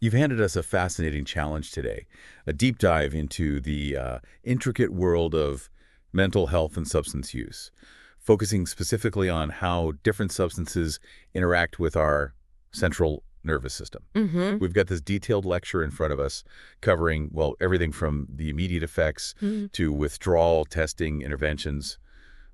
You've handed us a fascinating challenge today, a deep dive into the intricate world of mental health and substance use, focusing specifically on how different substances interact with our central nervous system. Mm-hmm. We've got this detailed lecture in front of us covering, well, everything from the immediate effects Hmm. to withdrawal testing interventions,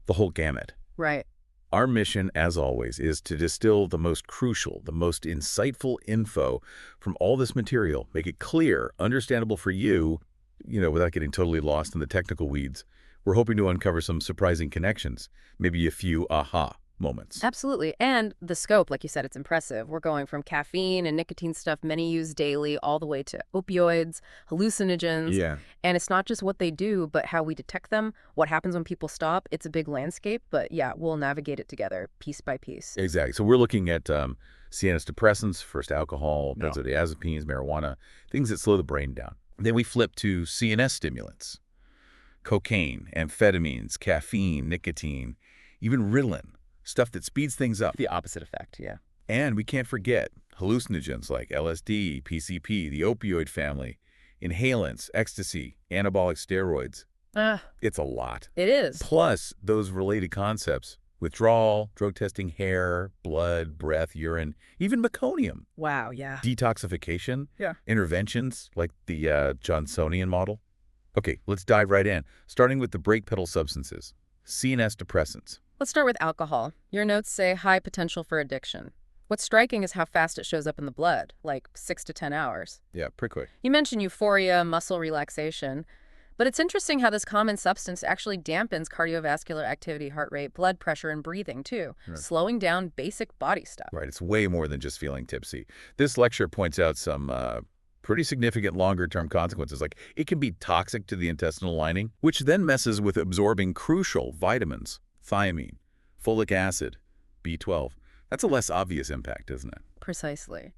the whole gamut. Right. Our mission, as always, is to distill the most crucial, the most insightful info from all this material, make it clear, understandable for you, without getting totally lost in the technical weeds. We're hoping to uncover some surprising connections, maybe a few aha moments. Absolutely. And the scope, like you said, it's impressive. We're going from caffeine and nicotine stuff many use daily all the way to opioids, hallucinogens. Yeah. And it's not just what they do, but how we detect them, what happens when people stop. It's a big landscape, but yeah, we'll navigate it together piece by piece. Exactly. So we're looking at CNS depressants, first alcohol, Yeah. benzodiazepines, marijuana, things that slow the brain down. Then we flip to CNS stimulants, cocaine, amphetamines, caffeine, nicotine, even Ritalin, stuff that speeds things up. The opposite effect, yeah. And we can't forget hallucinogens like LSD, PCP, the opioid family, inhalants, ecstasy, anabolic steroids. Ah, It's a lot. it is. Plus those related concepts, withdrawal, drug testing hair, blood, breath, urine, even meconium, Wow, yeah. detoxification, Yeah. interventions like the Johnsonian model. Okay, let's dive right in, starting with the brake pedal substances, CNS depressants. Let's start with alcohol. Your notes say high potential for addiction. What's striking is how fast it shows up in the blood, like 6 to 10 hours. Yeah, pretty quick. You mentioned euphoria, muscle relaxation, but it's interesting how this common substance actually dampens cardiovascular activity, heart rate, blood pressure, and breathing, too, Right. slowing down basic body stuff. Right, it's way more than just feeling tipsy. This lecture points out some pretty significant longer-term consequences, like it can be toxic to the intestinal lining, which then messes with absorbing crucial vitamins, thiamine, folic acid, B12. That's a less obvious impact, isn't it? Precisely.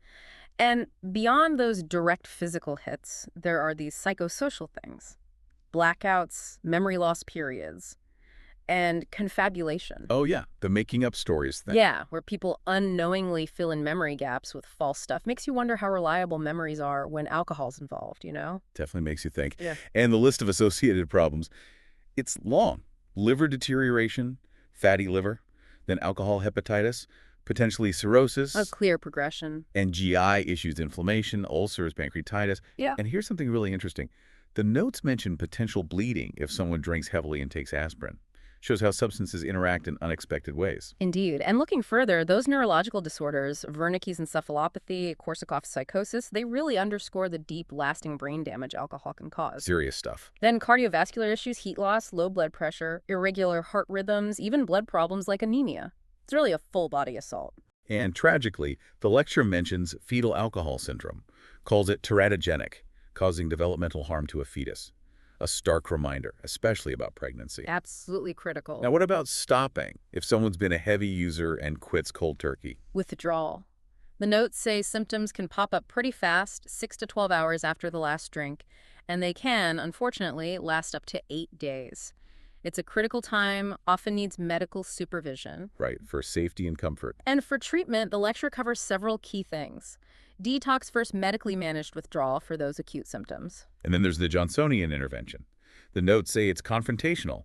And beyond those direct physical hits, there are these psychosocial things. Blackouts, memory loss periods, and confabulation. Oh yeah, the making up stories thing. Yeah, where people unknowingly fill in memory gaps with false stuff. Makes you wonder how reliable memories are when alcohol's involved, you know? Definitely makes you think. Yeah. And the list of associated problems, it's long. Liver deterioration, fatty liver, then alcohol hepatitis, potentially cirrhosis, A clear progression. and GI issues, inflammation, ulcers, pancreatitis. Yeah. And here's something really interesting. The notes mention potential bleeding if someone drinks heavily and takes aspirin. Shows how substances interact in unexpected ways. Indeed. And looking further, those neurological disorders, Wernicke's encephalopathy, Korsakoff's psychosis, they really underscore the deep, lasting brain damage alcohol can cause. Serious stuff. Then cardiovascular issues, heat loss, low blood pressure, irregular heart rhythms, even blood problems like anemia. It's really a full-body assault. And tragically, the lecture mentions fetal alcohol syndrome, calls it teratogenic, causing developmental harm to a fetus. A stark reminder, especially about pregnancy. Absolutely critical. Now, what about stopping if someone's been a heavy user and quits cold turkey? Withdrawal. The notes say symptoms can pop up pretty fast, 6 to 12 hours after the last drink, and they can, unfortunately, last up to 8 days. It's a critical time, often needs medical supervision. Right, for safety and comfort. And for treatment, the lecture covers several key things. Detox first medically managed withdrawal for those acute symptoms. And then there's the Johnsonian intervention. The notes say it's confrontational,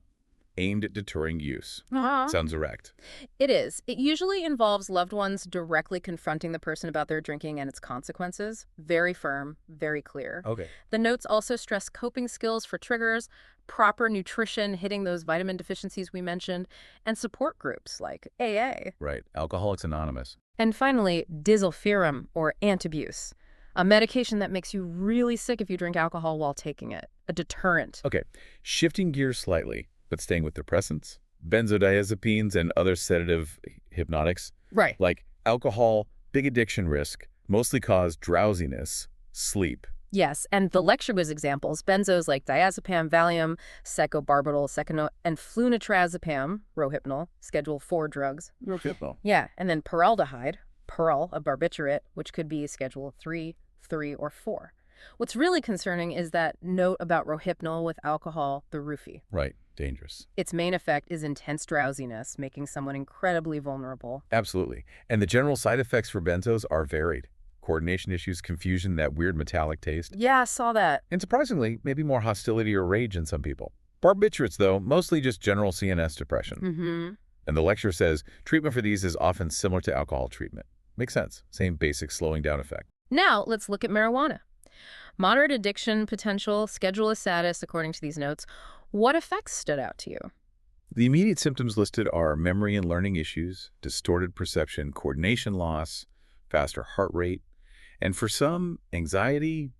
aimed at deterring use. Sounds direct. It is. It usually involves loved ones directly confronting the person about their drinking and its consequences. Very firm, very clear. Okay. The notes also stress coping skills for triggers, proper nutrition, hitting those vitamin deficiencies we mentioned, and support groups like AA. Right, Alcoholics Anonymous. And finally, disulfiram, or antabuse, a medication that makes you really sick if you drink alcohol while taking it, a deterrent. Okay, shifting gears slightly, but staying with depressants, benzodiazepines and other sedative hypnotics, Right. like alcohol, big addiction risk, mostly cause drowsiness, sleep. Yes, and the lecture was examples. Benzos like diazepam, Valium, secobarbital, and flunitrazepam, Rohypnol, Schedule 4 drugs. Yeah, and then paraldehyde, Pearl, a barbiturate, which could be Schedule 3, 3, or 4. What's really concerning is that note about Rohypnol with alcohol, the roofie. Right, dangerous. Its main effect is intense drowsiness, making someone incredibly vulnerable. Absolutely. And the general side effects for benzos are varied. coordination issues, confusion, that weird metallic taste. Yeah, I saw that. And surprisingly, maybe more hostility or rage in some people. Barbiturates, though, mostly just general CNS depression. Mm-hmm. And the lecture says treatment for these is often similar to alcohol treatment. Makes sense. Same basic slowing down effect. Now, let's look at marijuana. Moderate addiction potential, schedule as status, according to these notes. What effects stood out to you? The immediate symptoms listed are memory and learning issues, distorted perception, coordination loss, faster heart rate, and for some, anxiety,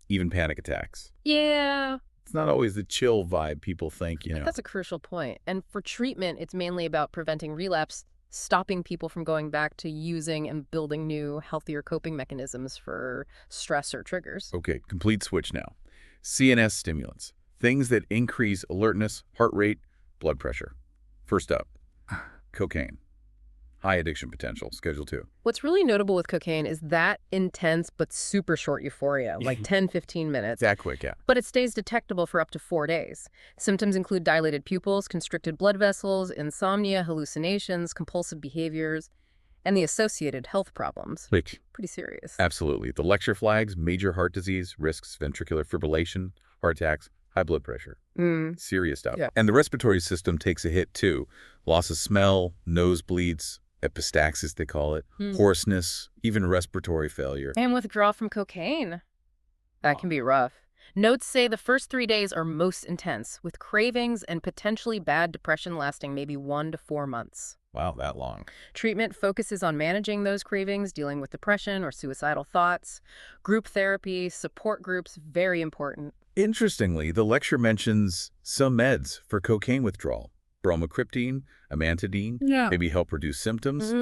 even panic attacks. Yeah. It's not always the chill vibe people think, That's a crucial point. And for treatment, it's mainly about preventing relapse, stopping people from going back to using and building new, healthier coping mechanisms for stress or triggers. Okay, complete switch now. CNS stimulants, things that increase alertness, heart rate, blood pressure. First up, cocaine. High addiction potential, Schedule 2. What's really notable with cocaine is that intense but super short euphoria, like 10, 15 minutes. That quick, yeah. But it stays detectable for up to 4 days. Symptoms include dilated pupils, constricted blood vessels, insomnia, hallucinations, compulsive behaviors, and the associated health problems. Like, pretty serious. Absolutely. The lecture flags major heart disease, risks ventricular fibrillation, heart attacks, high blood pressure. Serious stuff. Yeah. And the respiratory system takes a hit too. Loss of smell, nosebleeds, epistaxis they call it, hoarseness, even respiratory failure. And withdrawal from cocaine. That can be rough. Notes say the first 3 days are most intense, with cravings and potentially bad depression lasting maybe 1 to 4 months. Wow, that long. Treatment focuses on managing those cravings, dealing with depression or suicidal thoughts. Group therapy, support groups, very important. Interestingly, the lecture mentions some meds for cocaine withdrawal. Bromocriptine, amantadine, maybe help reduce symptoms,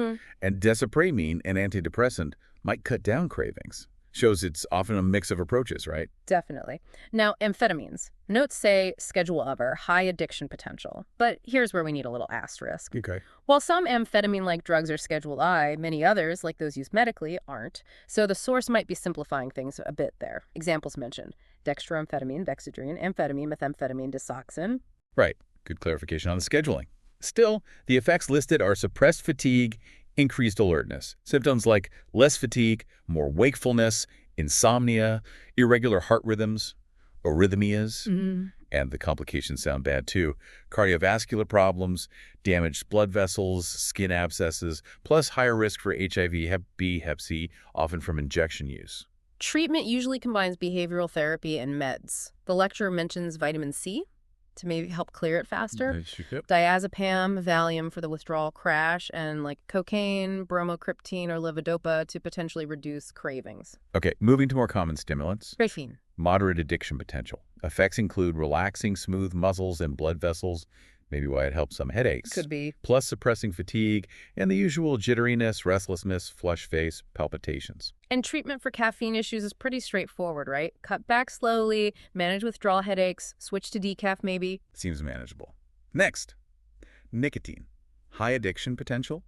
and desipramine, an antidepressant, might cut down cravings. Shows it's often a mix of approaches, right? Definitely. Now, amphetamines. Notes say Schedule of or high addiction potential. But here's where we need a little asterisk. Okay. While some amphetamine-like drugs are Schedule I, many others, like those used medically, aren't. So the source might be simplifying things a bit there. Examples mentioned: dextroamphetamine, Dexedrine, amphetamine, methamphetamine, Desoxin. Right. Good clarification on the scheduling. Still, the effects listed are suppressed fatigue, increased alertness. Symptoms like less fatigue, more wakefulness, insomnia, irregular heart rhythms, arrhythmias, and the complications sound bad too, cardiovascular problems, damaged blood vessels, skin abscesses, plus higher risk for HIV, Hep B, Hep C, often from injection use. Treatment usually combines behavioral therapy and meds. The lecturer mentions vitamin C to maybe help clear it faster. Diazepam, Valium for the withdrawal crash, and like cocaine, bromocriptine, or levodopa to potentially reduce cravings. Okay, moving to more common stimulants. Graphene. Moderate addiction potential. Effects include relaxing smooth muscles and blood vessels, maybe why it helps some headaches. Could be. Plus suppressing fatigue and the usual jitteriness, restlessness, flush face, palpitations. And treatment for caffeine issues is pretty straightforward, right? Cut back slowly, manage withdrawal headaches, switch to decaf maybe. Seems manageable. Next, nicotine. High addiction potential.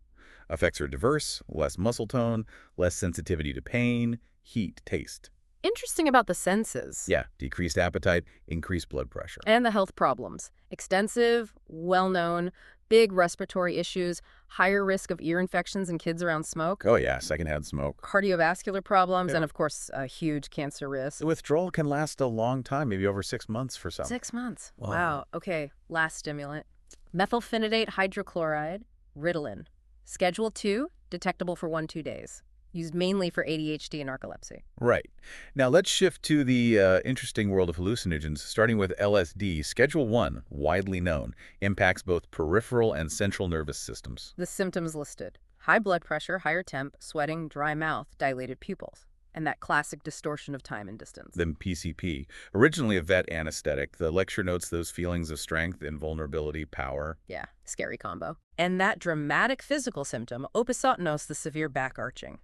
Effects are diverse, less muscle tone, less sensitivity to pain, heat, taste. Interesting about the senses. Yeah, decreased appetite, increased blood pressure. And the health problems. Extensive, well-known, big respiratory issues, higher risk of ear infections in kids around smoke. Oh yeah, secondhand smoke. Cardiovascular problems, and of course, a huge cancer risk. The withdrawal can last a long time, maybe over 6 months for some. 6 months. Wow. Okay, last stimulant. Methylphenidate hydrochloride, Ritalin. Schedule 2, detectable for 1-2 days. Used mainly for ADHD and narcolepsy. Right. Now let's shift to the interesting world of hallucinogens, starting with LSD. Schedule 1, widely known, impacts both peripheral and central nervous systems. The symptoms listed: high blood pressure, higher temp, sweating, dry mouth, dilated pupils, and that classic distortion of time and distance. Then PCP. Originally a vet anesthetic, the lecture notes those feelings of strength, invulnerability, power. Yeah, scary combo. And that dramatic physical symptom, opisthotonos, the severe back arching.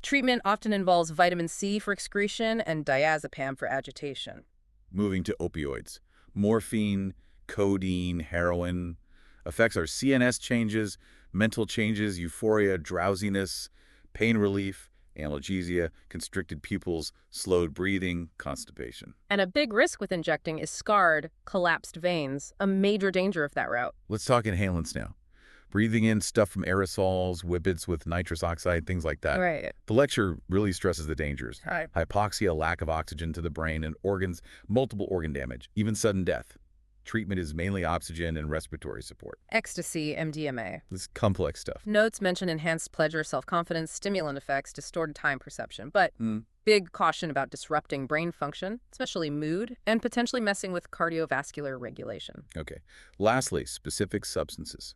Treatment often involves vitamin C for excretion and diazepam for agitation. Moving to opioids. Morphine, codeine, heroin. Effects are CNS changes, mental changes, euphoria, drowsiness, pain relief, analgesia, constricted pupils, slowed breathing, constipation. And a big risk with injecting is scarred, collapsed veins, a major danger of that route. Let's talk inhalants now. breathing in stuff from aerosols, whippets with nitrous oxide, things like that. Right. The lecture really stresses the dangers. Right. Hypoxia, lack of oxygen to the brain and organs, multiple organ damage, even sudden death. Treatment is mainly oxygen and respiratory support. Ecstasy, MDMA. This complex stuff. Notes mention enhanced pleasure, self-confidence, stimulant effects, distorted time perception, but big caution about disrupting brain function, especially mood, and potentially messing with cardiovascular regulation. Okay. Lastly, specific substances.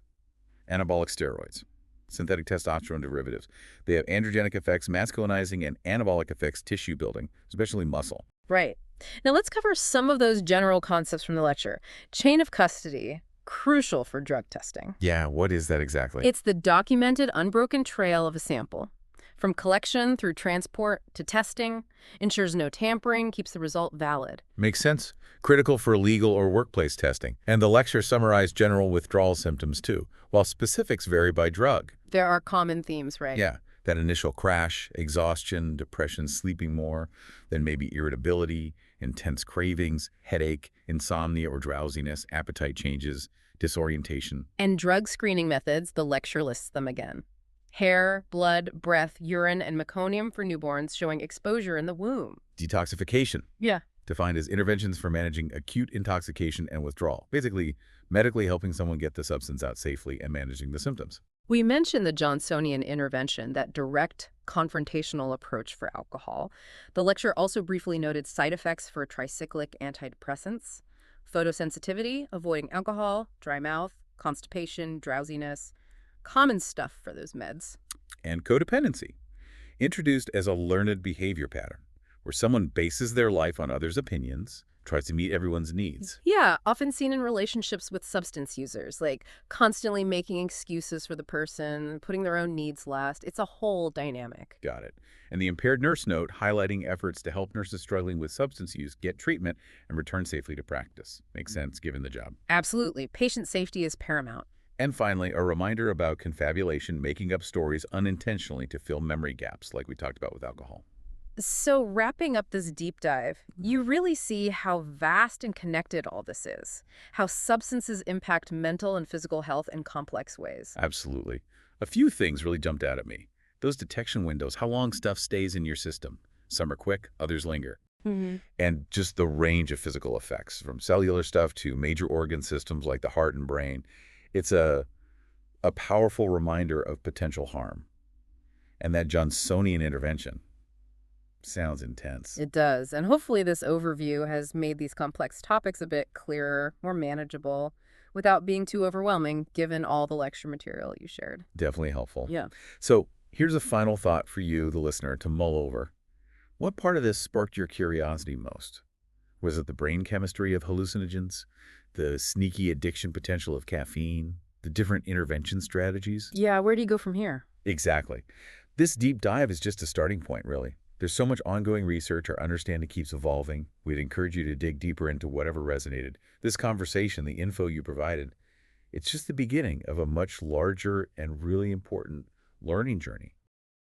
Anabolic steroids, synthetic testosterone derivatives. They have androgenic effects, masculinizing, and anabolic effects, tissue building, especially muscle. Right. Now let's cover some of those general concepts from the lecture. Chain of custody, crucial for drug testing. Yeah, what is that exactly? It's the documented, unbroken trail of a sample. From collection through transport to testing, ensures no tampering, keeps the result valid. Makes sense. Critical for legal or workplace testing. And the lecture summarized general withdrawal symptoms too, while specifics vary by drug. There are common themes, right? Yeah, that initial crash, exhaustion, depression, sleeping more, then maybe irritability, intense cravings, headache, insomnia or drowsiness, appetite changes, disorientation. And drug screening methods, the lecture lists them again. Hair, blood, breath, urine, and meconium for newborns showing exposure in the womb. Detoxification. Yeah. Defined as interventions for managing acute intoxication and withdrawal. Basically, medically helping someone get the substance out safely and managing the symptoms. We mentioned the Johnsonian intervention, that direct confrontational approach for alcohol. The lecture also briefly noted side effects for tricyclic antidepressants, photosensitivity, avoiding alcohol, dry mouth, constipation, drowsiness, common stuff for those meds. And codependency, introduced as a learned behavior pattern, where someone bases their life on others' opinions, tries to meet everyone's needs. Yeah, often seen in relationships with substance users, like constantly making excuses for the person, putting their own needs last. It's a whole dynamic. Got it. And the impaired nurse note highlighting efforts to help nurses struggling with substance use get treatment and return safely to practice. Makes sense given the job. Absolutely. Patient safety is paramount. And finally, a reminder about confabulation, making up stories unintentionally to fill memory gaps, like we talked about with alcohol. So wrapping up this deep dive, you really see how vast and connected all this is, how substances impact mental and physical health in complex ways. Absolutely. A few things really jumped out at me. Those detection windows, how long stuff stays in your system. Some are quick, others linger. And just the range of physical effects, from cellular stuff to major organ systems like the heart and brain. It's a powerful reminder of potential harm. And that Johnsonian intervention sounds intense. It does. And hopefully this overview has made these complex topics a bit clearer, more manageable, without being too overwhelming, given all the lecture material you shared. Definitely helpful. Yeah. So here's a final thought for you, the listener, to mull over. What part of this sparked your curiosity most? Was it the brain chemistry of hallucinogens, the sneaky addiction potential of caffeine, the different intervention strategies? Yeah, where do you go from here? Exactly. This deep dive is just a starting point, really. There's so much ongoing research, our understanding keeps evolving. We'd encourage you to dig deeper into whatever resonated. This conversation, the info you provided, it's just the beginning of a much larger and really important learning journey.